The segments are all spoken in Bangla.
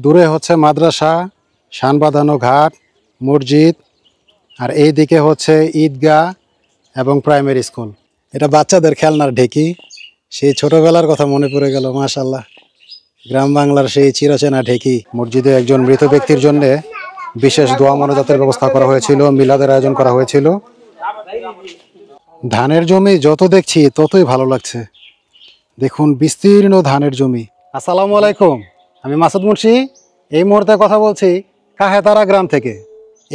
দূরে হচ্ছে মাদ্রাসা, শান বাঁধানো ঘাট, মসজিদ, আর এই দিকে হচ্ছে ঈদগাহ এবং প্রাইমারি স্কুল। এটা বাচ্চাদের খেলনার ঢেকি। সেই ছোটবেলার কথা মনে পড়ে গেল, মাশাআল্লাহ। গ্রাম বাংলার সেই চিরচেনা ঢেকি। মসজিদে একজন মৃত ব্যক্তির জন্য বিশেষ দোয়া মোনাজাতের ব্যবস্থা করা হয়েছিল, মিলাদের আয়োজন করা হয়েছিল। ধানের জমি যত দেখছি ততই ভালো লাগছে। দেখুন বিস্তীর্ণ ধানের জমি। আসসালামু আলাইকুম, আমি মাসুদ মুন্সি। এই মুহূর্তে কথা বলছি কাহেতারা গ্রাম থেকে।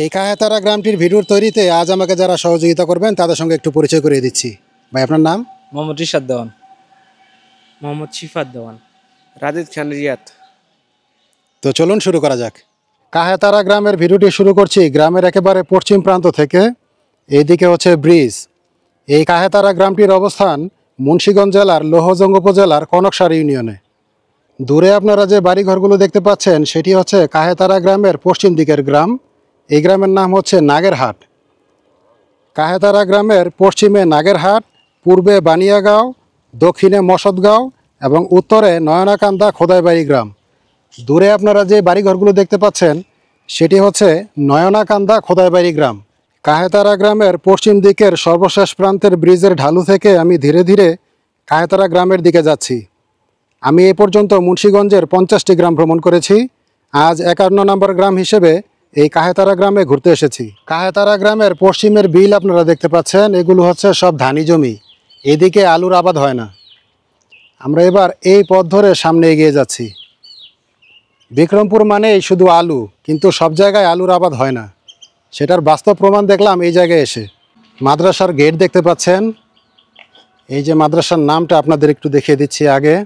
এই কাহেতারা গ্রামটির ভিডিওর তৈরিতে আজ আমাকে যারা সহযোগিতা করবেন তাদের সঙ্গে একটু পরিচয় করিয়ে দিচ্ছি। ভাই, আপনার নাম? মোহাম্মদ রিশাদ দেওয়ান, মোহাম্মদ শিফাত দেওয়ান, রাজীব খান রিয়াদ। তো চলুন শুরু করা যাক। কাহেতারা গ্রামের ভিডিওটি শুরু করছি গ্রামের একেবারে পশ্চিম প্রান্ত থেকে। এইদিকে হচ্ছে ব্রিজ। এই কাহেতারা গ্রামটির অবস্থান মুন্সিগঞ্জ জেলার লোহজং উপজেলার কনকসার ইউনিয়নে। দূরে আপনারা যে বাড়িঘরগুলো দেখতে পাচ্ছেন সেটি হচ্ছে কাহেতারা গ্রামের পশ্চিম দিকের গ্রাম। এই গ্রামের নাম হচ্ছে নাগেরহাট। কাহেতারা গ্রামের পশ্চিমে নাগেরহাট, পূর্বে বানিয়াগাঁও, দক্ষিণে মসদগাঁও এবং উত্তরে নয়নাকান্দা খোদাইবাড়ি গ্রাম। দূরে আপনারা যে বাড়িঘরগুলো দেখতে পাচ্ছেন সেটি হচ্ছে নয়নাকান্দা খোদাইবাড়ি গ্রাম। কাহেতারা গ্রামের পশ্চিম দিকের সর্বশেষ প্রান্তের ব্রিজের ঢালু থেকে আমি ধীরে ধীরে কাহেতারা গ্রামের দিকে যাচ্ছি। আমি এ পর্যন্ত মুন্সিগঞ্জের 50টি গ্রাম ভ্রমণ করেছি। আজ 51 নম্বর গ্রাম হিসেবে এই কাহেতারা গ্রামে ঘুরতে এসেছি। কাহেতারা গ্রামের পশ্চিমের বিল আপনারা দেখতে পাচ্ছেন, এগুলো হচ্ছে সব ধানি জমি। এদিকে আলুর আবাদ হয় না। আমরা এবার এই পথ ধরে সামনে এগিয়ে যাচ্ছি। বিক্রমপুর মানেই শুধু আলু, কিন্তু সব জায়গায় আলুর আবাদ হয় না, সেটার বাস্তব প্রমাণ দেখলাম এই জায়গায় এসে। মাদ্রাসার গেট দেখতে পাচ্ছেন। এই যে মাদ্রাসার নামটা আপনাদের একটু দেখিয়ে দিচ্ছি আগে।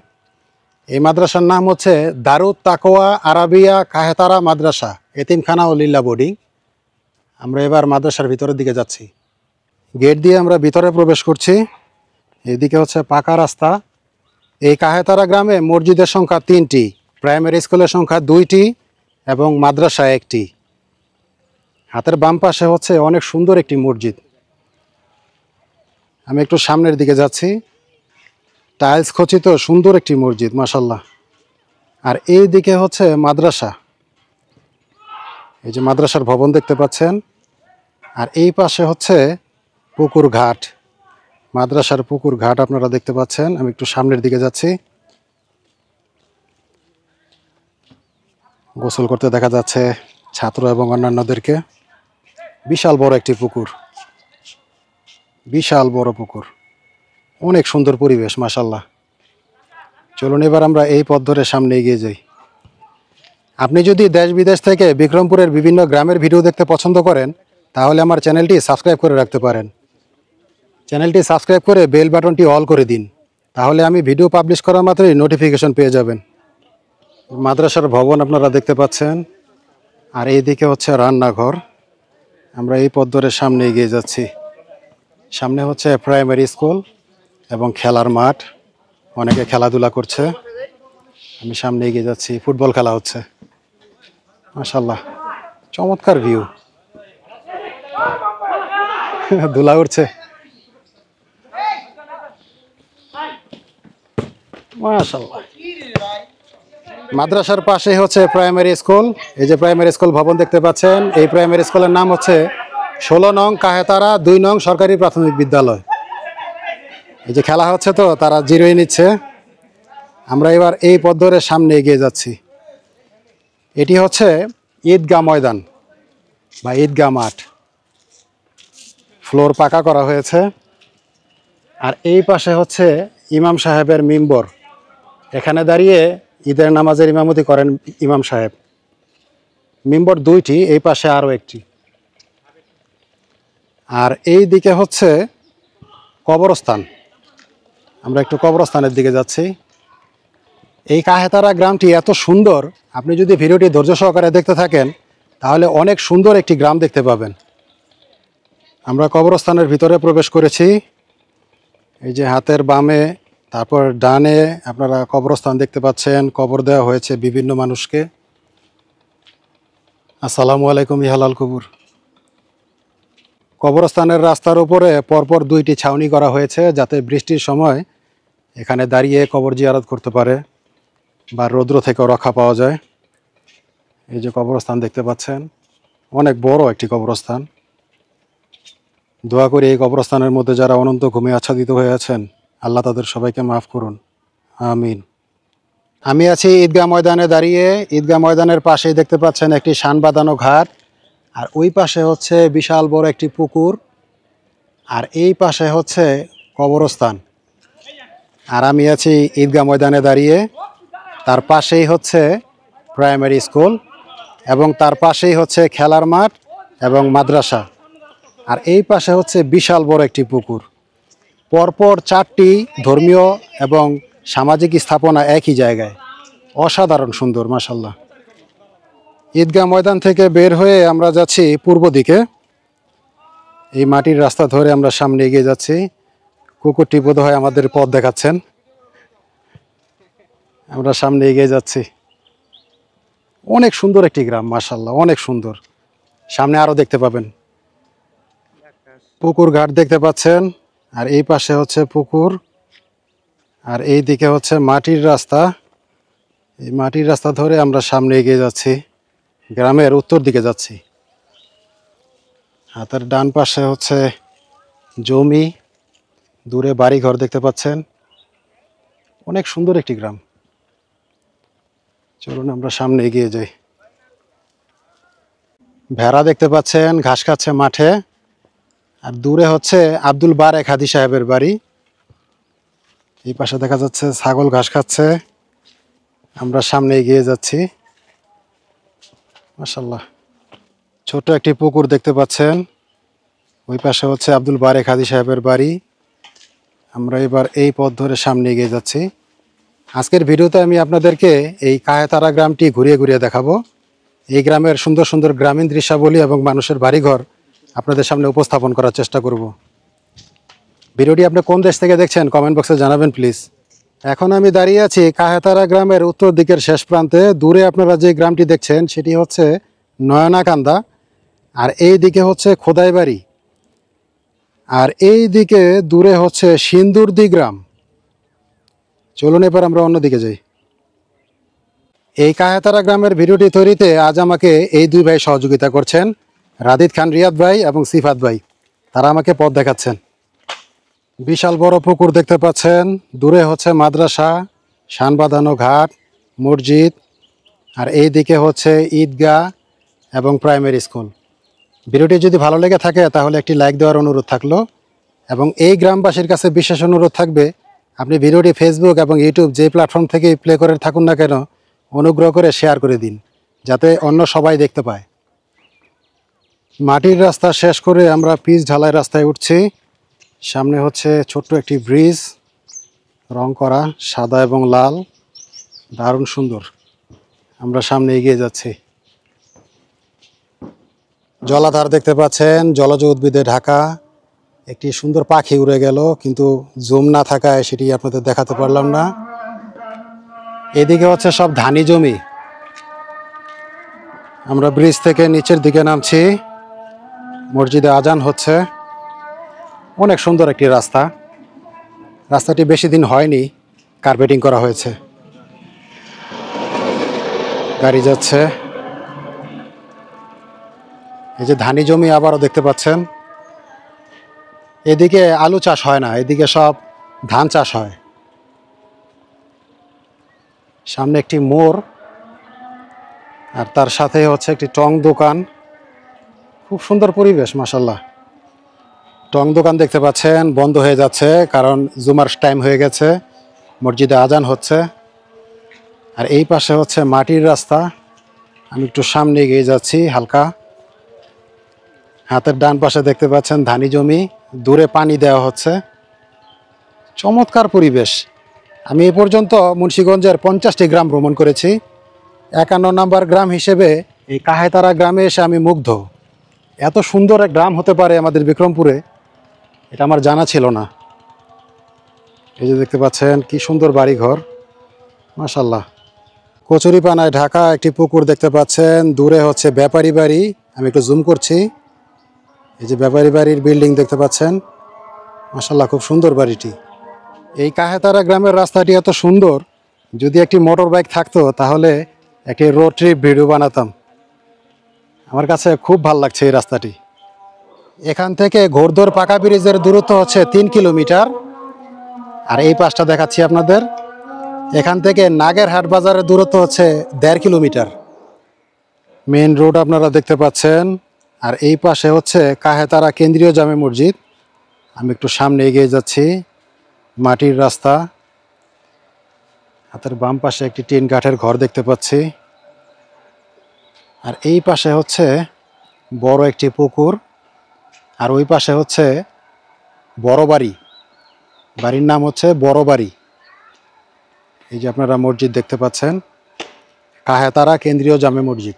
এই মাদ্রাসার নাম হচ্ছে দারুত তাকওয়া আরাবিয়া কাহেতারা মাদ্রাসা, এতিমখানা ও লিল্লা বোর্ডিং। আমরা এবার মাদ্রাসার ভিতরের দিকে যাচ্ছি। গেট দিয়ে আমরা ভিতরে প্রবেশ করছি। এদিকে হচ্ছে পাকা রাস্তা। এই কাহেতারা গ্রামে মসজিদের সংখ্যা 3টি, প্রাইমারি স্কুলের সংখ্যা 2টি এবং মাদ্রাসা 1টি। হাতের বাম পাশে হচ্ছে অনেক সুন্দর একটি মসজিদ। আমি একটু সামনের দিকে যাচ্ছি। টাইলস খচিত সুন্দর একটি মসজিদ, মাশাআল্লাহ। আর এই দিকে হচ্ছে মাদ্রাসা। এই যে মাদ্রাসার ভবন দেখতে পাচ্ছেন। আর এই পাশে হচ্ছে পুকুর ঘাট, মাদ্রাসার পুকুর ঘাট আপনারা দেখতে পাচ্ছেন। আমি একটু সামনের দিকে যাচ্ছি। গোসল করতে দেখা যাচ্ছে ছাত্র এবং অন্যান্যদেরকে। বিশাল বড় একটি পুকুর, বিশাল বড় পুকুর, অনেক সুন্দর পরিবেশ, মাশাআল্লাহ। চলুন এবার আমরা এই পথ ধরে সামনে এগিয়ে যাই। আপনি যদি দেশ বিদেশ থেকে বিক্রমপুরের বিভিন্ন গ্রামের ভিডিও দেখতে পছন্দ করেন তাহলে আমার চ্যানেলটি সাবস্ক্রাইব করে রাখতে পারেন। চ্যানেলটি সাবস্ক্রাইব করে বেল বাটনটি অল করে দিন, তাহলে আমি ভিডিও পাবলিশ করা মাত্রই নোটিফিকেশন পেয়ে যাবেন। মাদ্রাসার ভবন আপনারা দেখতে পাচ্ছেন। আর এইদিকে হচ্ছে রান্নাঘর। আমরা এই পথ ধরে সামনে এগিয়ে যাচ্ছি। সামনে হচ্ছে প্রাইমারি স্কুল এবং খেলার মাঠ, অনেকে খেলাধুলা করছে। আমি সামনে এগিয়ে যাচ্ছি, ফুটবল খেলা হচ্ছে, মাশাআল্লাহ। চমৎকার ভিউ, ধুলা উঠছে, মাশাআল্লাহ। মাদ্রাসার পাশে হচ্ছে প্রাইমারি স্কুল। এই যে প্রাইমারি স্কুল ভবন দেখতে পাচ্ছেন, এই প্রাইমারি স্কুলের নাম হচ্ছে 16 নং কাহেতারা 2 নং সরকারি প্রাথমিক বিদ্যালয়। এই যে খেলা হচ্ছে তো তারা জিরোই নিচ্ছে। আমরা এবার এই পথ ধরে সামনে এগিয়ে যাচ্ছি। এটি হচ্ছে ঈদগাহ ময়দান বা ঈদগাহ মাঠ। ফ্লোর পাকা করা হয়েছে। আর এই পাশে হচ্ছে ইমাম সাহেবের মিম্বর। এখানে দাঁড়িয়ে ঈদের নামাজের ইমামতি করেন ইমাম সাহেব। মিম্বর 2টি, এই পাশে আরও একটি। আর এই দিকে হচ্ছে কবরস্থান। আমরা একটু কবরস্থানের দিকে যাচ্ছি। এই কাহেতারা গ্রামটি এত সুন্দর, আপনি যদি ভিডিওটি ধৈর্য সহকারে দেখতে থাকেন তাহলে অনেক সুন্দর একটি গ্রাম দেখতে পাবেন। আমরা কবরস্থানের ভিতরে প্রবেশ করেছি। এই যে হাতের বামে, তারপর ডানে আপনারা কবরস্থান দেখতে পাচ্ছেন। কবর দেওয়া হয়েছে বিভিন্ন মানুষকে। আসসালামু আলাইকুম ইহালাল কবুর। কবরস্থানের রাস্তার উপরে পরপর 2টি ছাউনি করা হয়েছে, যাতে বৃষ্টির সময় এখানে দাঁড়িয়ে কবর জিয়ারত করতে পারে বা রৌদ্র থেকেও রক্ষা পাওয়া যায়। এই যে কবরস্থান দেখতে পাচ্ছেন, অনেক বড় একটি কবরস্থান। দোয়া করি এই কবরস্থানের মধ্যে যারা অনন্ত ঘুমে আচ্ছাদিত হয়ে আছেন, আল্লাহ তাদের সবাইকে মাফ করুন, আমিন। আমি আছি ঈদগাহ ময়দানে দাঁড়িয়ে। ঈদগাহ ময়দানের পাশেই দেখতে পাচ্ছেন একটি শান বাঁধানো ঘাট, আর ওই পাশে হচ্ছে বিশাল বড় একটি পুকুর, আর এই পাশে হচ্ছে কবরস্থান। আর আমি আছি ঈদগাহ ময়দানে দাঁড়িয়ে। তার পাশেই হচ্ছে প্রাইমারি স্কুল, এবং তার পাশেই হচ্ছে খেলার মাঠ এবং মাদ্রাসা। আর এই পাশে হচ্ছে বিশাল বড় একটি পুকুর। পরপর 4টি ধর্মীয় এবং সামাজিক স্থাপনা একই জায়গায়, অসাধারণ সুন্দর, মাশাল্লাহ। ঈদগাহ ময়দান থেকে বের হয়ে আমরা যাচ্ছি পূর্ব দিকে। এই মাটির রাস্তা ধরে আমরা সামনে এগিয়ে যাচ্ছি। কুকুরটি বোধহয় আমাদের পথ দেখাচ্ছেন। আমরা সামনে এগিয়ে যাচ্ছি। অনেক সুন্দর একটি গ্রাম, মাশাল্লাহ, অনেক সুন্দর। সামনে আরো দেখতে পাবেন পুকুর ঘাট দেখতে পাচ্ছেন, আর এই পাশে হচ্ছে পুকুর, আর এই দিকে হচ্ছে মাটির রাস্তা। এই মাটির রাস্তা ধরে আমরা সামনে এগিয়ে যাচ্ছি, গ্রামের উত্তর দিকে যাচ্ছি। হাতের ডান পাশে হচ্ছে জমি, দূরে বাড়ি ঘর দেখতে পাচ্ছেন। অনেক সুন্দর একটি গ্রাম। চলুন আমরা সামনে এগিয়ে যাই। ভেড়া দেখতে পাচ্ছেন ঘাস খাচ্ছে মাঠে, আর দূরে হচ্ছে আব্দুল বারেক হাদি সাহেবের বাড়ি। এই পাশে দেখা যাচ্ছে ছাগল ঘাস খাচ্ছে। আমরা সামনে এগিয়ে যাচ্ছি, মাশাল্লাহ। ছোট একটি পুকুর দেখতে পাচ্ছেন, ওই পাশে হচ্ছে আব্দুল বারেক হাদি সাহেবের বাড়ি। আমরা এবার এই পথ ধরে সামনে এগিয়ে যাচ্ছি। আজকের ভিডিওতে আমি আপনাদেরকে এই কাহেতারা গ্রামটি ঘুরিয়ে ঘুরিয়ে দেখাবো। এই গ্রামের সুন্দর সুন্দর গ্রামীণ দৃশ্যাবলী এবং মানুষের বাড়িঘর আপনাদের সামনে উপস্থাপন করার চেষ্টা করব। ভিডিওটি আপনি কোন দেশ থেকে দেখছেন কমেন্ট বক্সে জানাবেন প্লিজ। এখন আমি দাঁড়িয়ে আছি কাহেতারা গ্রামের উত্তর দিকের শেষ প্রান্তে। দূরে আপনারা যে গ্রামটি দেখছেন সেটি হচ্ছে নয়নাকান্দা, আর এই দিকে হচ্ছে খোদাইবাড়ি, আর এই দিকে দূরে হচ্ছে সিন্দুরদি গ্রাম। চলুন এবার আমরা অন্যদিকে যাই। এই কাহেতারা গ্রামের ভিডিওটি তৈরিতে আজ আমাকে এই দুই ভাই সহযোগিতা করছেন, রাদিদ খান রিয়াদ ভাই এবং সিফাত ভাই। তারা আমাকে পথ দেখাচ্ছেন। বিশাল বড় পুকুর দেখতে পাচ্ছেন, দূরে হচ্ছে মাদ্রাসা, শান বাঁধানো ঘাট, মসজিদ, আর এই দিকে হচ্ছে ঈদগাহ এবং প্রাইমারি স্কুল। ভিডিওটি যদি ভালো লেগে থাকে তাহলে একটি লাইক দেওয়ার অনুরোধ থাকলো, এবং এই গ্রামবাসীর কাছে বিশেষ অনুরোধ থাকবে, আপনি ভিডিওটি ফেসবুক এবং ইউটিউব যে প্ল্যাটফর্ম থেকে প্লে করে থাকুন না কেন, অনুগ্রহ করে শেয়ার করে দিন, যাতে অন্য সবাই দেখতে পায়। মাটির রাস্তা শেষ করে আমরা পিচ ঢালাই রাস্তায় উঠছি। সামনে হচ্ছে ছোট্ট একটি ব্রিজ, রং করা সাদা এবং লাল, দারুণ সুন্দর। আমরা সামনে এগিয়ে যাচ্ছি। জলাধার দেখতে পাচ্ছেন, জলজ উদ্ভিদে ঢাকা। একটি সুন্দর পাখি উড়ে গেল, কিন্তু জুম না থাকায় সেটি আপনাদের দেখাতে পারলাম না। এদিকে হচ্ছে সব ধানি জমি। আমরা ব্রিজ থেকে নিচের দিকে নামছি। মসজিদে আজান হচ্ছে। অনেক সুন্দর একটি রাস্তা। রাস্তাটি বেশি দিন হয়নি, কার্পেটিং করা হয়েছে। গাড়ি যাচ্ছে। এই যে ধানি জমি আবারও দেখতে পাচ্ছেন। এদিকে আলু চাষ হয় না, এদিকে সব ধান চাষ হয়। সামনে একটি মোড়, আর তার সাথে হচ্ছে একটি টং দোকান। খুব সুন্দর পরিবেশ, মাশাল্লাহ। টং দোকান দেখতে পাচ্ছেন বন্ধ হয়ে যাচ্ছে, কারণ জুমার টাইম হয়ে গেছে, মসজিদে আজান হচ্ছে। আর এই পাশে হচ্ছে মাটির রাস্তা। আমি একটু সামনে এগিয়ে যাচ্ছি হালকা। হাতের ডান পাশে দেখতে পাচ্ছেন ধানি জমি, দূরে পানি দেওয়া হচ্ছে। চমৎকার পরিবেশ। আমি এ পর্যন্ত মুন্সিগঞ্জের 50টি গ্রাম ভ্রমণ করেছি। 51 নম্বর গ্রাম হিসেবে এই কাহেতারা গ্রামে এসে আমি মুগ্ধ। এত সুন্দর এক গ্রাম হতে পারে আমাদের বিক্রমপুরে, এটা আমার জানা ছিল না। এই যে দেখতে পাচ্ছেন কি সুন্দর বাড়িঘর, মাশাল্লাহ। কচুরিপানায় ঢাকা একটি পুকুর দেখতে পাচ্ছেন, দূরে হচ্ছে ব্যাপারী বাড়ি। আমি একটু জুম করছি। এই যে ব্যাপারী বাড়ির বিল্ডিং দেখতে পাচ্ছেন, মাশাল্লাহ, খুব সুন্দর বাড়িটি। এই কাহেতারা গ্রামের রাস্তাটি এত সুন্দর, যদি একটি মোটর বাইক থাকতো তাহলে একটি রোড ট্রিপ ভিডিও বানাতাম। আমার কাছে খুব ভালো লাগছে এই রাস্তাটি। এখান থেকে ঘোড়দৌড় পাকা ব্রিজের দূরত্ব হচ্ছে 3 কিলোমিটার। আর এই পাশটা দেখাচ্ছি আপনাদের, এখান থেকে নাগেরহাট বাজারের দূরত্ব হচ্ছে 1.5 কিলোমিটার। মেইন রোড আপনারা দেখতে পাচ্ছেন। আর এই পাশে হচ্ছে কাহেতারা কেন্দ্রীয় জামে মসজিদ। আমি একটু সামনে এগিয়ে যাচ্ছি, মাটির রাস্তা। হাতের বাম পাশে একটি টিন কাঠের ঘর দেখতে পাচ্ছি। আর এই পাশে হচ্ছে বড় একটি পুকুর। আর ওই পাশে হচ্ছে বড় বাড়ি, বাড়ির নাম হচ্ছে বড় বাড়ি। এই যে আপনারা মসজিদ দেখতে পাচ্ছেন, কাহেতারা কেন্দ্রীয় জামে মসজিদ।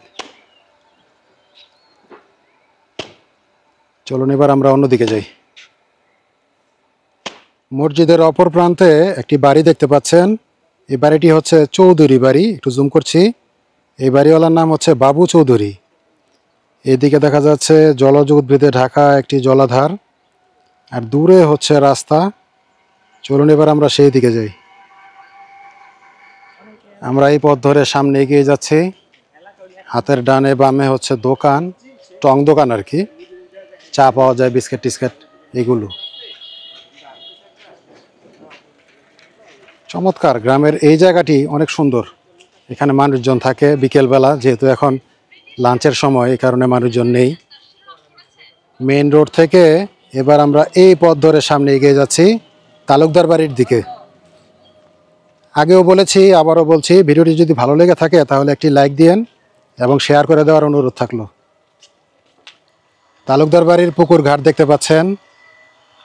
চলুন এবার আমরা অন্যদিকে যাই। মসজিদের অপর প্রান্তে একটি বাড়ি দেখতে পাচ্ছেন। এই বাড়িটি হচ্ছে চৌধুরী বাড়ি, একটু জুম করছি। এই বাড়িওয়ালার নাম হচ্ছে বাবু চৌধুরী। এদিকে দেখা যাচ্ছে জলজ উদ্ভিদে ঢাকা একটি জলাধার, আর দূরে হচ্ছে রাস্তা। চলুন এবার আমরা সেই দিকে যাই। আমরা এই পথ ধরে সামনে এগিয়ে যাচ্ছি। হাতের ডানে বামে হচ্ছে দোকান, টং দোকান আর কি, চা পাওয়া যায়, বিস্কিট টিস্কিট এগুলো। চমৎকার, গ্রামের এই জায়গাটি অনেক সুন্দর। এখানে মানুষজন থাকে বিকেলবেলা, যেহেতু এখন লাঞ্চের সময়, এই কারণে মানুষজন নেই। মেইন রোড থেকে এবার আমরা এই পথ ধরে সামনে এগিয়ে যাচ্ছি তালুকদার বাড়ির দিকে। আগেও বলেছি, আবারও বলছি, ভিডিওটি যদি ভালো লেগে থাকে তাহলে একটি লাইক দিয়েন এবং শেয়ার করে দেওয়ার অনুরোধ থাকলো। তালুকদার বাড়ির পুকুর ঘাট দেখতে পাচ্ছেন,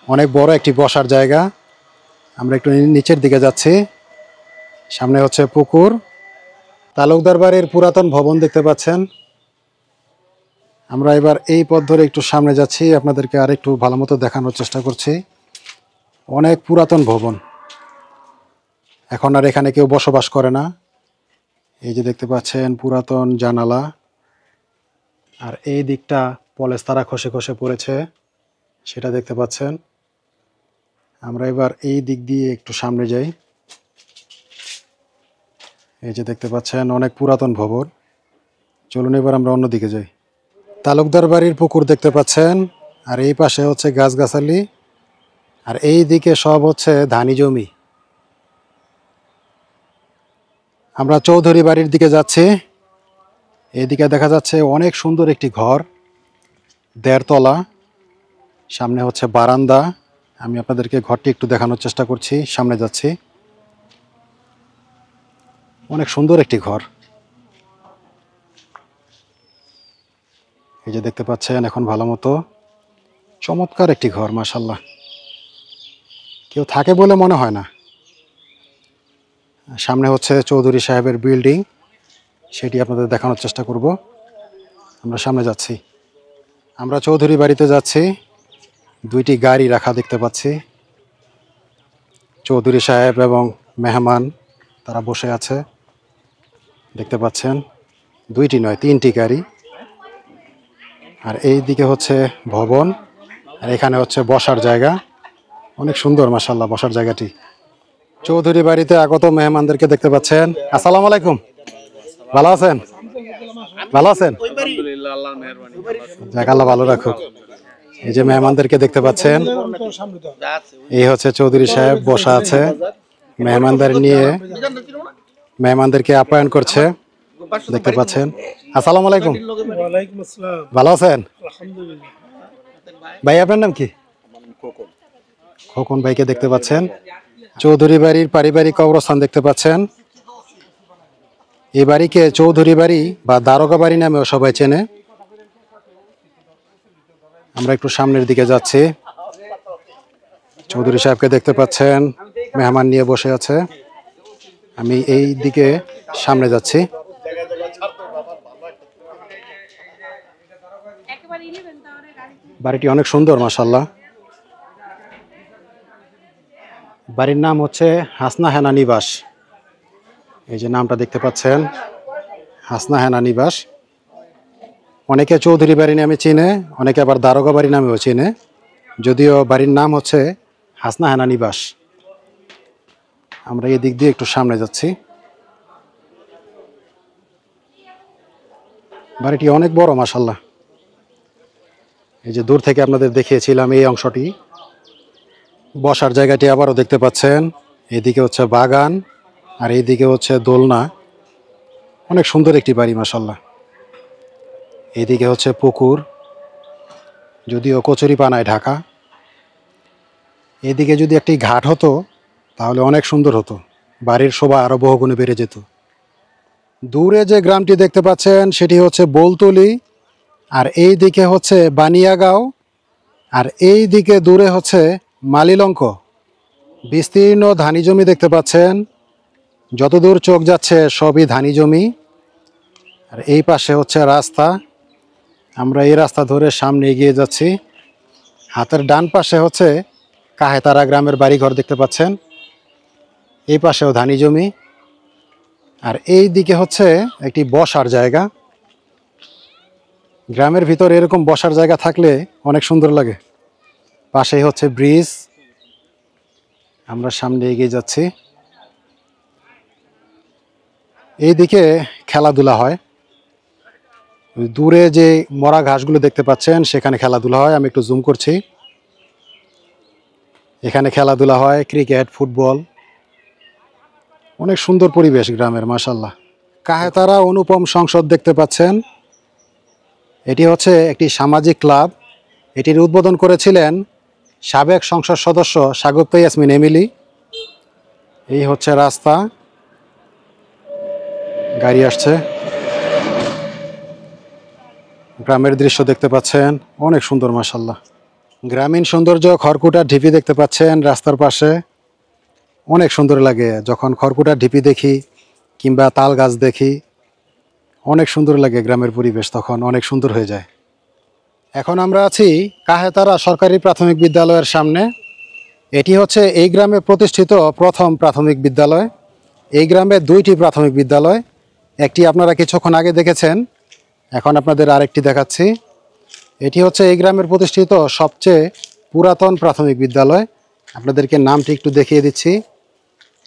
অনেক বড় একটি বসার জায়গা। আমরা একটু নিচের দিকে যাচ্ছি, সামনে হচ্ছে পুকুর। তালুকদার বাড়ির পুরাতন ভবন দেখতে পাচ্ছেন। আমরা এবার এই পথ ধরে একটু সামনে যাচ্ছি, আপনাদেরকে আর একটু ভালো মতো দেখানোর চেষ্টা করছি। অনেক পুরাতন ভবন, এখন আর এখানে কেউ বসবাস করে না। এই যে দেখতে পাচ্ছেন পুরাতন জানালা, আর এই দিকটা পলেস্তারা খসে খসে পড়েছে, সেটা দেখতে পাচ্ছেন। আমরা এবার এই দিক দিয়ে একটু সামনে যাই। এই যে দেখতে পাচ্ছেন অনেক পুরাতন ভবন। চলুন এবার আমরা অন্যদিকে যাই। তালুকদার বাড়ির পুকুর দেখতে পাচ্ছেন, আর এই পাশে হচ্ছে গাছগাছালি, আর এই দিকে সব হচ্ছে ধানি জমি। আমরা চৌধুরী বাড়ির দিকে যাচ্ছি। এইদিকে দেখা যাচ্ছে অনেক সুন্দর একটি ঘর, 1.5 তলা। সামনে হচ্ছে বারান্দা। আমি আপনাদেরকে ঘরটি একটু দেখানোর চেষ্টা করছি, সামনে যাচ্ছি। অনেক সুন্দর একটি ঘর। এই যে দেখতে পাচ্ছেন এখন ভালো মতো, চমৎকার একটি ঘর, মাশাআল্লাহ। কেউ থাকে বলে মনে হয় না। সামনে হচ্ছে চৌধুরী সাহেবের বিল্ডিং, সেটি আপনাদের দেখানোর চেষ্টা করব। আমরা সামনে যাচ্ছি, আমরা চৌধুরী বাড়িতে যাচ্ছি। 2টি গাড়ি রাখা দেখতে পাচ্ছি। চৌধুরী সাহেব এবং মেহমান তারা বসে আছে দেখতে পাচ্ছেন। 2টি নয়, 3টি গাড়ি। আর এই দিকে হচ্ছে ভবন, আর এখানে হচ্ছে বসার জায়গা। অনেক সুন্দর মাশাআল্লাহ বসার জায়গাটি। চৌধুরী বাড়িতে আগত মেহমানদেরকে দেখতে পাচ্ছেন। আসসালামু আলাইকুম, ভালো আছেন? ভালো আছেন? যাক, আল্লাহ ভালো রাখুক। এই যে মেহমানদেরকে দেখতে পাচ্ছেন, এই হচ্ছে চৌধুরী সাহেব বসা আছে, মেহমানদের নিয়ে মেহমানদেরকে আপ্যায়ন করছে দেখতে পাচ্ছেন। আসসালামু আলাইকুম, ভালো আছেন? ভাই আপনার নাম কি? খোকন ভাইকে দেখতে পাচ্ছেন। চৌধুরী বাড়ির পারিবারিক কবরস্থান দেখতে পাচ্ছেন। এই বাড়িকে চৌধুরী বাড়ি বা দারোগা বাড়ি নামেও সবাই চেনে। আমরা একটু সামনের দিকে যাচ্ছি। চৌধুরী সাহেবকে দেখতে পাচ্ছেন, মেহমান নিয়ে বসে আছে। আমি এই দিকে সামনে যাচ্ছি। বাড়িটি অনেক সুন্দর মাশাআল্লাহ। বাড়ির নাম হচ্ছে হাসনা হেনা নিবাস। এই যে নামটা দেখতে পাচ্ছেন, হাসনা হেনা নিবাস। অনেকে চৌধুরী বাড়ি নামে চিনে, অনেকে আবার দারোগা বাড়ি নামেও চিনে, যদিও বাড়ির নাম হচ্ছে হাসনা হেনা নিবাস। আমরা এই দিক দিয়ে একটু সামনে যাচ্ছি। বাড়িটি অনেক বড় মাশাল্লাহ। এই যে দূর থেকে আপনাদের দেখিয়েছিলাম এই অংশটি, বসার জায়গাটি আবারও দেখতে পাচ্ছেন। এদিকে হচ্ছে বাগান আর এইদিকে হচ্ছে দোলনা। অনেক সুন্দর একটি বাড়ি মাশাল্লাহ। এদিকে হচ্ছে পুকুর, যদিও কচুরি পানায় ঢাকা। এদিকে যদি একটি ঘাট হতো তাহলে অনেক সুন্দর হতো, বাড়ির শোভা আরও বহুগুণে বেড়ে যেত। দূরে যে গ্রামটি দেখতে পাচ্ছেন সেটি হচ্ছে বোলতলি, আর এই দিকে হচ্ছে বানিয়াগাঁও, আর এই দিকে দূরে হচ্ছে মালিলঙ্ক। বিস্তীর্ণ ধানি জমি দেখতে পাচ্ছেন, যতদূর চোখ যাচ্ছে সবই ধানি জমি। আর এই পাশে হচ্ছে রাস্তা, আমরা এই রাস্তা ধরে সামনে এগিয়ে যাচ্ছি। হাতের ডান পাশে হচ্ছে কাহেতারা গ্রামের বাড়িঘর দেখতে পাচ্ছেন, এই পাশেও ধানি জমি। আর এই দিকে হচ্ছে একটি বসার জায়গা। গ্রামের ভিতর এরকম বসার জায়গা থাকলে অনেক সুন্দর লাগে। পাশেই হচ্ছে ব্রিজ, আমরা সামনে এগিয়ে যাচ্ছি। এই দিকে খেলাধুলা হয়, দূরে যে মরা ঘাসগুলো দেখতে পাচ্ছেন সেখানে খেলাধুলা হয়। আমি একটু জুম করছি, এখানে খেলাধুলা হয়, ক্রিকেট, ফুটবল। অনেক সুন্দর পরিবেশ গ্রামের মাশাল্লাহ। কাহেতারা অনুপম সংসদ দেখতে পাচ্ছেন, এটি হচ্ছে একটি সামাজিক ক্লাব। এটির উদ্বোধন করেছিলেন সাবেক সংসদ সদস্য স্বাগতা ইয়াসমিন এমিলি। এই হচ্ছে রাস্তা, গাড়ি আসছে। গ্রামের দৃশ্য দেখতে পাচ্ছেন, অনেক সুন্দর মাশাল্লাহ। গ্রামীণ সৌন্দর্য, খড়কুটার ঢিপি দেখতে পাচ্ছেন রাস্তার পাশে। অনেক সুন্দর লাগে যখন খড়কুটার ঢিপি দেখি কিংবা তাল গাছ দেখি, অনেক সুন্দর লাগে গ্রামের পরিবেশ, তখন অনেক সুন্দর হয়ে যায়। এখন আমরা আছি কাহেতারা সরকারি প্রাথমিক বিদ্যালয়ের সামনে। এটি হচ্ছে এই গ্রামে প্রতিষ্ঠিত প্রথম প্রাথমিক বিদ্যালয়। এই গ্রামে দুইটি প্রাথমিক বিদ্যালয়, একটি আপনারা কিছুক্ষণ আগে দেখেছেন, এখন আপনাদের আরেকটি দেখাচ্ছি। এটি হচ্ছে এই গ্রামের প্রতিষ্ঠিত সবচেয়ে পুরাতন প্রাথমিক বিদ্যালয়। আপনাদেরকে নামটি একটু দেখিয়ে দিচ্ছি।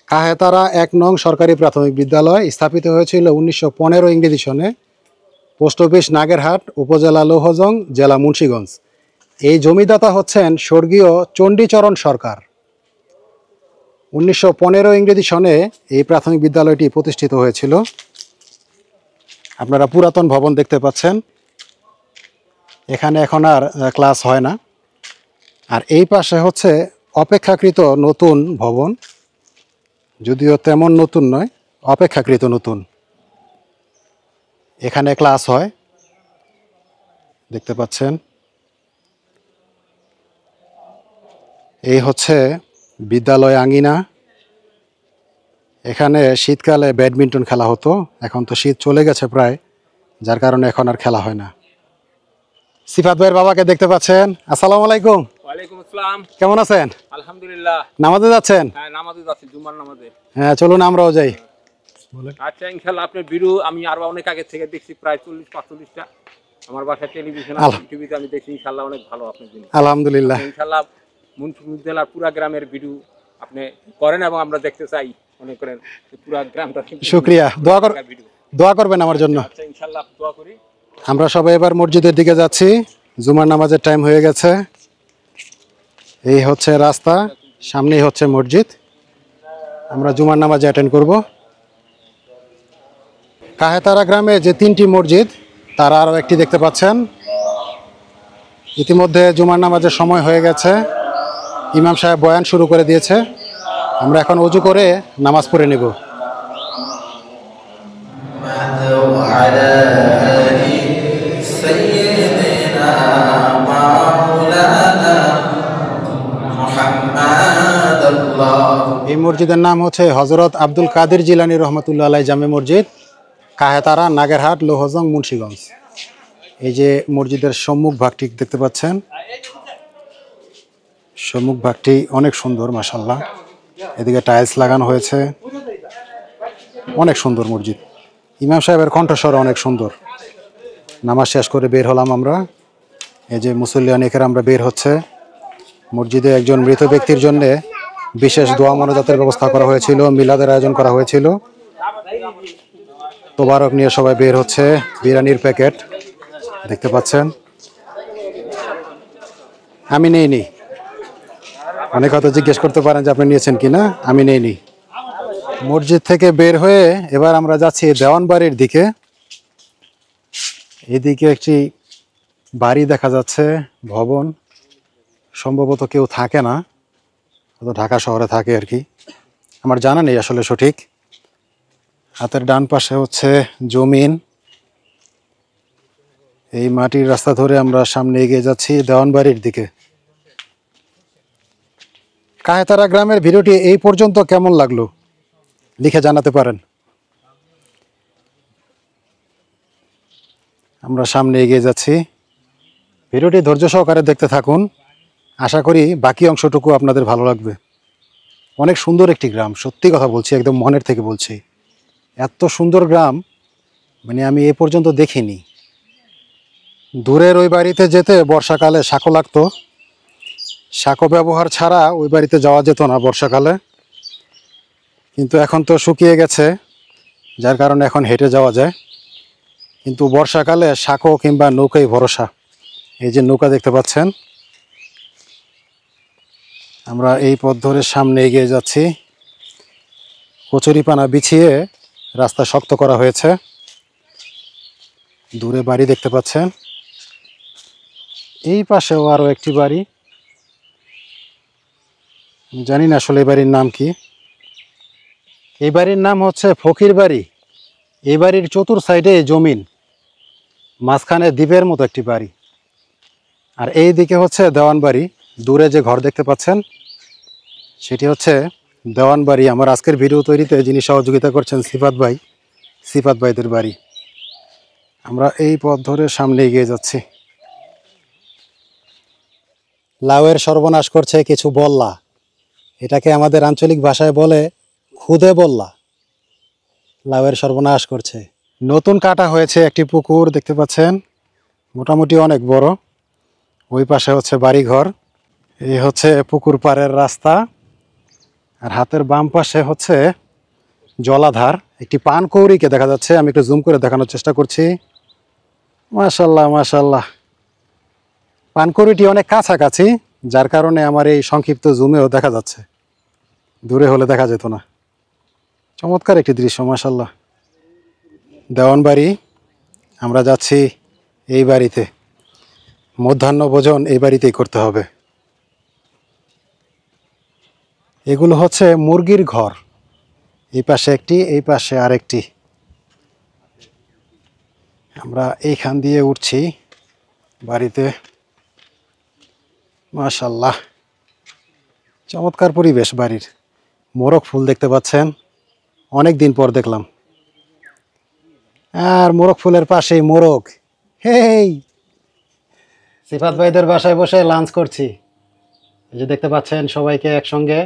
কাহেতারা ১ নং সরকারি প্রাথমিক বিদ্যালয় স্থাপিত হয়েছিল 1915 ইংরেজি সনে। পোস্ট অফিস নাগেরহাট, উপজেলা লৌহজং, জেলা মুন্সিগঞ্জ। এই জমিদাতা হচ্ছেন স্বর্গীয় চণ্ডীচরণ সরকার। 1915 ইংরেজি সনে এই প্রাথমিক বিদ্যালয়টি প্রতিষ্ঠিত হয়েছিল। আপনারা পুরাতন ভবন দেখতে পাচ্ছেন, এখানে এখন আর ক্লাস হয় না। আর এই পাশে হচ্ছে অপেক্ষাকৃত নতুন ভবন, যদিও তেমন নতুন নয়, অপেক্ষাকৃত নতুন। এখানে ক্লাস হয়, দেখতে পাচ্ছেন। এই হচ্ছে বিদ্যালয় আঙ্গিনা। এখানে শীতকালে ব্যাডমিন্টন খেলা হতো, এখন তো শীত চলে গেছে প্রায়, যার কারণে এখন আর খেলা হয় না। সিফাত ভাইয়ের বাবাকে দেখতে পাচ্ছেন। আসসালামু আলাইকুম। ওয়ালাইকুম আসসালাম। কেমন আছেন? আলহামদুলিল্লাহ। নামাজে যাচ্ছেন? হ্যাঁ, নামাজে যাচ্ছি, জুমার নামাজে। হ্যাঁ, চলুন আমরাও যাই। আচ্ছা, ইনশাআল্লাহ আপনার ভিডিও আমি আরো অনেক আগে থেকে দেখছি, প্রায় 40-45টা। আমার বাসায় টেলিভিশন আছে, টিভিতে আমি দেখছি। ইনশাআল্লাহ অনেক ভালো আপনার জিনিস। আলহামদুলিল্লাহ। ইনশাআল্লাহ মুন্সিগঞ্জ জেলার পুরা গ্রামের ভিডিও আপনি করেন এবং আমরা দেখতে চাই মনে করেন পুরা গ্রামটা। শুকরিয়া, দোয়া করবেন আমার জন্য। আচ্ছা, ইনশাআল্লাহ দোয়া করি। আমরা সবাই এবার মসজিদের দিকে যাচ্ছি, জুমার নামাজের টাইম হয়ে গেছে। এই হচ্ছে রাস্তা, সামনেই হচ্ছে মসজিদ, আমরা জুমার নামাজ অ্যাটেন্ড করব। কাহেতারা গ্রামে যে 3টি মসজিদ, তার আরও একটি দেখতে পাচ্ছেন। ইতিমধ্যে জুমার নামাজের সময় হয়ে গেছে, ইমাম সাহেব বয়ান শুরু করে দিয়েছে। আমরা এখন ওযু করে নামাজ পড়ে নেব। এই মসজিদের নাম হচ্ছে হযরত আব্দুল কাদের জিলানী রহমতুল্লাহ আলাইহি জামে মসজিদ, কাহেতারা, নাগেরহাট, লৌহজং, মুন্সিগঞ্জ। এই যে মসজিদের সম্মুখ ভাগটি দেখতে পাচ্ছেন, সম্মুখ ভাগটি অনেক সুন্দর মাশাআল্লাহ। এদিকে টাইলস লাগানো হয়েছে, অনেক সুন্দর মসজিদ। ইমাম সাহেবের কণ্ঠস্বর অনেক সুন্দর। নামাজ শেষ করে বের হলাম আমরা। এই যে মুসল্লিয়ান ইকরামরা বের হচ্ছে। মসজিদে একজন মৃত ব্যক্তির জন্য বিশেষ দোয়া মোনাজাতের ব্যবস্থা করা হয়েছিল, মিলাদের আয়োজন করা হয়েছিল। তোবারক নিয়ে সবাই বের হচ্ছে, বিরিয়ানির প্যাকেট দেখতে পাচ্ছেন। আমি নেইনি। অনেক হয়তো জিজ্ঞেস করতে পারেন যে আপনি নিয়েছেন কিনা, আমি নেইনি। মসজিদ থেকে বের হয়ে এবার আমরা যাচ্ছি দেওয়ানবাড়ির দিকে। এদিকে একটি বাড়ি দেখা যাচ্ছে, ভবন, সম্ভবত কেউ থাকে না, হয়তো ঢাকা শহরে থাকে আর কি, আমার জানা নেই আসলে সঠিক। হাতের ডান পাশে হচ্ছে জমিন। এই মাটির রাস্তা ধরে আমরা সামনে এগিয়ে যাচ্ছি দেওয়ানবাড়ির দিকে। কাহেতারা গ্রামের ভিডিওটি এই পর্যন্ত কেমন লাগলো লিখে জানাতে পারেন। আমরা সামনে এগিয়ে যাচ্ছি, ভিডিওটি ধৈর্য সহকারে দেখতে থাকুন, আশা করি বাকি অংশটুকু আপনাদের ভালো লাগবে। অনেক সুন্দর একটি গ্রাম, সত্যি কথা বলছি, একদম মনের থেকে বলছি। এত সুন্দর গ্রাম মানে আমি এ পর্যন্ত দেখিনি। দূরের ওই বাড়িতে যেতে বর্ষাকালে সাঁকো লাগতো, সাঁকো ব্যবহার ছাড়া ওই বাড়িতে যাওয়া যেত না বর্ষাকালে, কিন্তু এখন তো শুকিয়ে গেছে, যার কারণে এখন হেঁটে যাওয়া যায়। কিন্তু বর্ষাকালে সাঁকো কিংবা নৌকাই ভরসা। এই যে নৌকা দেখতে পাচ্ছেন। আমরা এই পথ ধরে সামনে এগিয়ে যাচ্ছি। কচুরিপানা বিছিয়ে রাস্তা শক্ত করা হয়েছে। দূরে বাড়ি দেখতে পাচ্ছেন, এই পাশেও আরও একটি বাড়ি, জানি না আসলে এই বাড়ির নাম কি। এই বাড়ির নাম হচ্ছে ফকির বাড়ি। এই বাড়ির চতুর সাইডে জমিন, মাঝখানে দ্বীপের মতো একটি বাড়ি। আর এই দিকে হচ্ছে দেওয়ান বাড়ি। দূরে যে ঘর দেখতে পাচ্ছেন সেটি হচ্ছে দেওয়ান বাড়ি। আমার আজকের ভিডিও তৈরিতে যিনি সহযোগিতা করছেন সিফাত ভাই, সিফাত ভাইদের বাড়ি। আমরা এই পথ ধরে সামনে এগিয়ে যাচ্ছি। লাউয়ের সর্বনাশ করছে কিছু বল্লা, এটাকে আমাদের আঞ্চলিক ভাষায় বলে খুদে বল্লা। লাউয়ের সর্বনাশ করছে। নতুন কাটা হয়েছে একটি পুকুর দেখতে পাচ্ছেন, মোটামুটি অনেক বড়। ওই পাশে হচ্ছে বাড়িঘর। এই হচ্ছে পুকুর পাড়ের রাস্তা। আর হাতের বাম পাশে হচ্ছে জলাধার। একটি পানকৌড়িকে দেখা যাচ্ছে, আমি একটু জুম করে দেখানোর চেষ্টা করছি। মাশাল্লাহ মাশাল্লাহ, পানকৌড়িটি অনেক কাছাকাছি, যার কারণে আমার এই সংক্ষিপ্ত জুমেও দেখা যাচ্ছে, দূরে হলে দেখা যেত না। চমৎকার একটি দৃশ্য মাশাল্লাহ। দেওয়ান বাড়ি, আমরা যাচ্ছি এই বাড়িতে। মধ্যাহ্ন ভোজন এই বাড়িতেই করতে হবে। এগুলো হচ্ছে মুরগির ঘর, এই পাশে একটি, এই পাশে আরেকটি। আমরা এইখান দিয়ে উঠছি বাড়িতে। মাশাল্লাহ, চমৎকার পরিবেশ বাড়ির। মোরগ ফুল দেখতে পাচ্ছেন, অনেক দিন পর দেখলাম। আর মোরগ ফুলের পাশেই মোরগ। হেই, সিফাত ভাইদের বাসায় বসে লাঞ্চ করছি। এই যে দেখতে পাচ্ছেন সবাইকে একসঙ্গে।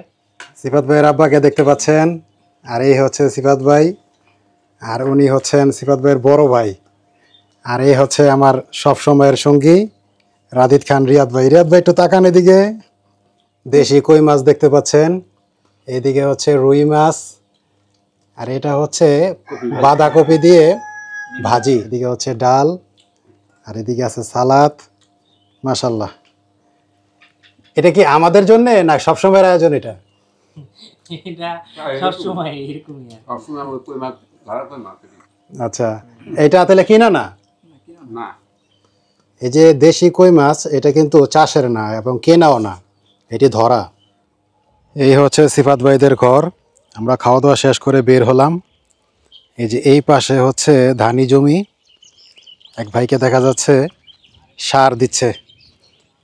সিফাত ভাইয়ের আব্বাকে দেখতে পাচ্ছেন, আর এই হচ্ছে সিফাত ভাই, আর উনি হচ্ছেন সিফাত ভাইয়ের বড় ভাই। আর এই হচ্ছে আমার সব সময়ের সঙ্গী রাদিত খান, রিয়াদ ভাই। রিয়াদ ভাই একটু তাকান এদিকে। দেশি কই মাছ দেখতে পাচ্ছেন, এদিকে হচ্ছে রুই মাছ, আর এটা হচ্ছে বাঁধাকপি দিয়ে ভাজি। এদিকে হচ্ছে ডাল, আর এদিকে আছে সালাদ। মাশাল্লাহ, এটা কি আমাদের জন্য না সবসময়ের আয়োজন? এটা এটা সবসময় এরকমই আর কি। সবসময় ওই কই মাছ ধরা কই মাছ আচ্ছা, এটা তাহলে কিনা না? না, এই যে দেশি কই মাছ, এটা কিন্তু চাষের না এবং কেনাও না, এটি ধরা। এই হচ্ছে সিফাত ভাইদের ঘর। আমরা খাওয়া দাওয়া শেষ করে বের হলাম। এই যে এই পাশে হচ্ছে ধানি জমি। এক ভাইকে দেখা যাচ্ছে সার দিচ্ছে।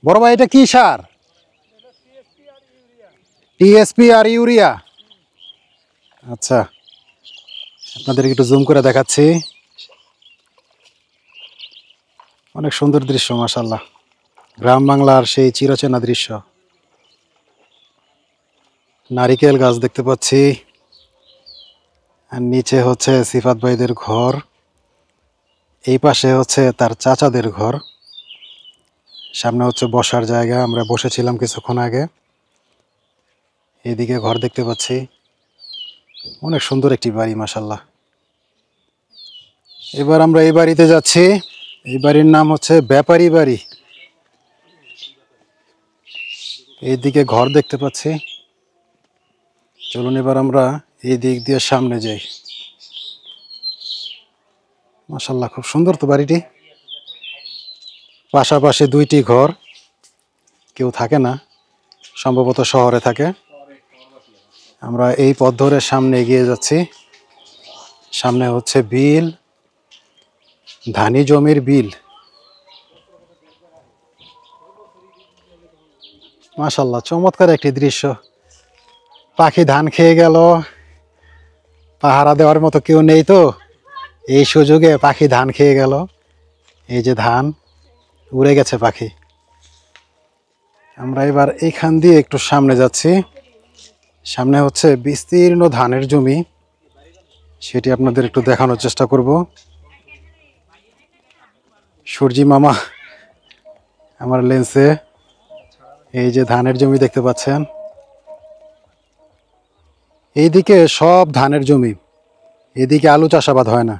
বড় ভাই, এটা কি সার? টিএসপি আর ইউরিয়া। আচ্ছা, আপনাদেরকে একটু জুম করে দেখাচ্ছি। অনেক সুন্দর দৃশ্য মাশাল্লাহ, গ্রাম বাংলার সেই চিরচেনা দৃশ্য। নারিকেল গাছ দেখতে পাচ্ছি, আর নিচে হচ্ছে সিফাত ভাইদের ঘর। এই পাশে হচ্ছে তার চাচাদের ঘর। সামনে হচ্ছে বসার জায়গা, আমরা বসেছিলাম কিছুক্ষণ আগে। এদিকে ঘর দেখতে পাচ্ছি, অনেক সুন্দর একটি বাড়ি মাশাল্লাহ। এবার আমরা এই বাড়িতে যাচ্ছি। এই বাড়ির নাম হচ্ছে ব্যাপারী বাড়ি। এইদিকে ঘর দেখতে পাচ্ছি। চলুন এবার আমরা এই দিক দিয়ে সামনে যাই। মাশাআল্লাহ, খুব সুন্দর তো বাড়িটি। পাশাপাশি দুইটি ঘর, কেউ থাকে না, সম্ভবত শহরে থাকে। আমরা এই পথ ধরে সামনে এগিয়ে যাচ্ছি। সামনে হচ্ছে বিল, ধানি জমির বিল। মাশাআল্লাহ, চমৎকার একটি দৃশ্য। পাখি ধান খেয়ে গেল, পাহারা দেওয়ার মতো কেউ নেই, তো এই সুযোগে পাখি ধান খেয়ে গেল। এই যে ধান উড়ে গেছে পাখি। আমরা এবার এইখান দিয়ে একটু সামনে যাচ্ছি। সামনে হচ্ছে বিস্তীর্ণ ধানের জমি, সেটি আপনাদের একটু দেখানোর চেষ্টা করব। সূর্যি মামা আমার লেন্সে এই যে ধানের জমি দেখতে পাচ্ছেন। এইদিকে সব ধানের জমি, এদিকে আলু চাষাবাদ হয় না।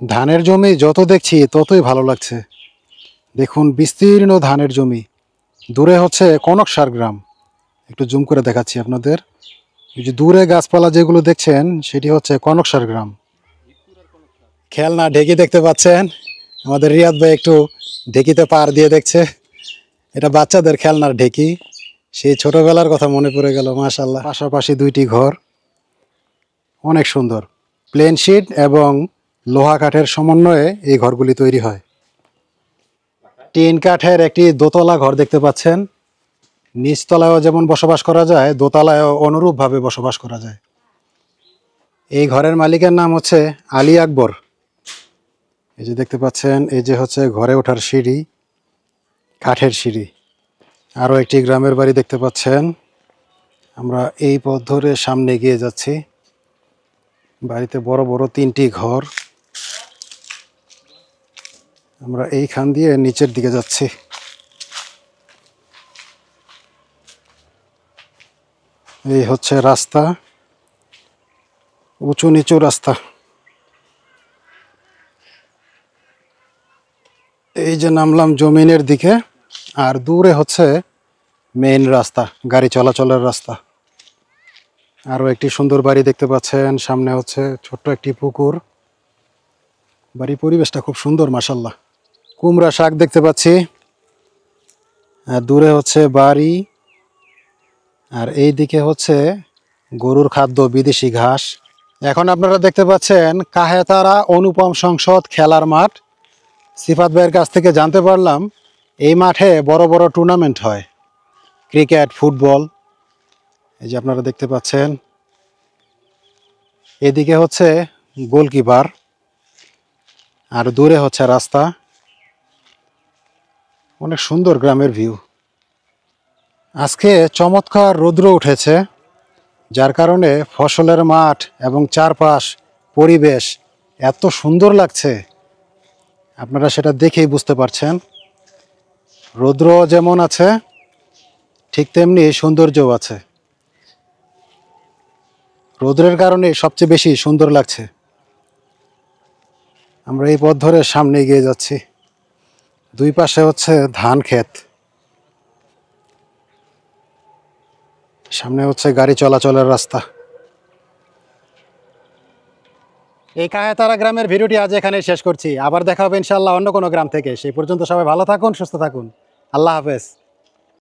ধানের জমি যত দেখছি ততই ভালো লাগছে। দেখুন বিস্তীর্ণ ধানের জমি। দূরে হচ্ছে কনকসার গ্রাম, একটু জুম করে দেখাচ্ছি আপনাদের। এই যে দূরে গাছপালা যেগুলো দেখছেন সেটি হচ্ছে কনকসার গ্রাম। খেলনা ঢেকি দেখতে পাচ্ছেন, আমাদের রিয়াদ ভাই একটু ঢেকিতে পার দিয়ে দেখছে। এটা বাচ্চাদের খেলনার ঢেকি, সেই ছোটবেলার কথা মনে পড়ে গেল। মাশাআল্লাহ, পাশাপাশি দুইটি ঘর, অনেক সুন্দর। প্লেন শিট এবং লোহা কাঠের সমন্বয়ে এই ঘরগুলি তৈরি হয়। টিন কাঠের একটি দোতলা ঘর দেখতে পাচ্ছেন। নিচতলায়ও যেমন বসবাস করা যায়, দোতলায়ও অনুরূপভাবে বসবাস করা যায়। এই ঘরের মালিকের নাম হচ্ছে আলী আকবর। এই যে দেখতে পাচ্ছেন, এই যে হচ্ছে ঘরে ওঠার সিঁড়ি, কাঠের সিঁড়ি। আরও একটি গ্রামের বাড়ি দেখতে পাচ্ছেন। আমরা এই পথ ধরে সামনে এগিয়ে যাচ্ছি। বাড়িতে বড় বড় তিনটি ঘর। আমরা এইখান দিয়ে নিচের দিকে যাচ্ছি। এই হচ্ছে রাস্তা, উঁচু নিচু রাস্তা। এই যে নামলাম জমিনের দিকে, আর দূরে হচ্ছে মেইন রাস্তা, গাড়ি চলাচলের রাস্তা। আরও একটি সুন্দর বাড়ি দেখতে পাচ্ছেন। সামনে হচ্ছে ছোট্ট একটি পুকুর। বাড়ির পরিবেশটা খুব সুন্দর মাশাআল্লাহ। কুমড়া শাক দেখতে পাচ্ছি, আর দূরে হচ্ছে বাড়ি, আর এই দিকে হচ্ছে গরুর খাদ্য, বিদেশি ঘাস। এখন আপনারা দেখতে পাচ্ছেন কাহেতারা অনুপম সংসদ খেলার মাঠ। সিফাত ভাইয়ের কাছ থেকে জানতে পারলাম এই মাঠে বড় বড় টুর্নামেন্ট হয়, ক্রিকেট, ফুটবল। এই যে আপনারা দেখতে পাচ্ছেন, এদিকে হচ্ছে গোলকিপার, আর দূরে হচ্ছে রাস্তা। অনেক সুন্দর গ্রামের ভিউ। আজকে চমৎকার রৌদ্র উঠেছে, যার কারণে ফসলের মাঠ এবং চারপাশ পরিবেশ এত সুন্দর লাগছে, আপনারা সেটা দেখেই বুঝতে পারছেন। রৌদ্র যেমন আছে, ঠিক তেমনি সৌন্দর্যও আছে। রৌদ্রের কারণে সবচেয়ে বেশি সুন্দর লাগছে। আমরা এই পথ ধরে সামনে এগিয়ে যাচ্ছি। দুই পাশে হচ্ছে ধান ক্ষেত, সামনে হচ্ছে গাড়ি চলাচলের রাস্তা। এই কাহেতারা গ্রামের ভিডিওটি আজ এখানে শেষ করছি। আবার দেখা হবে ইনশাআল্লাহ অন্য কোনো গ্রাম থেকে। সেই পর্যন্ত সবাই ভালো থাকুন, সুস্থ থাকুন। আল্লাহ হাফেজ।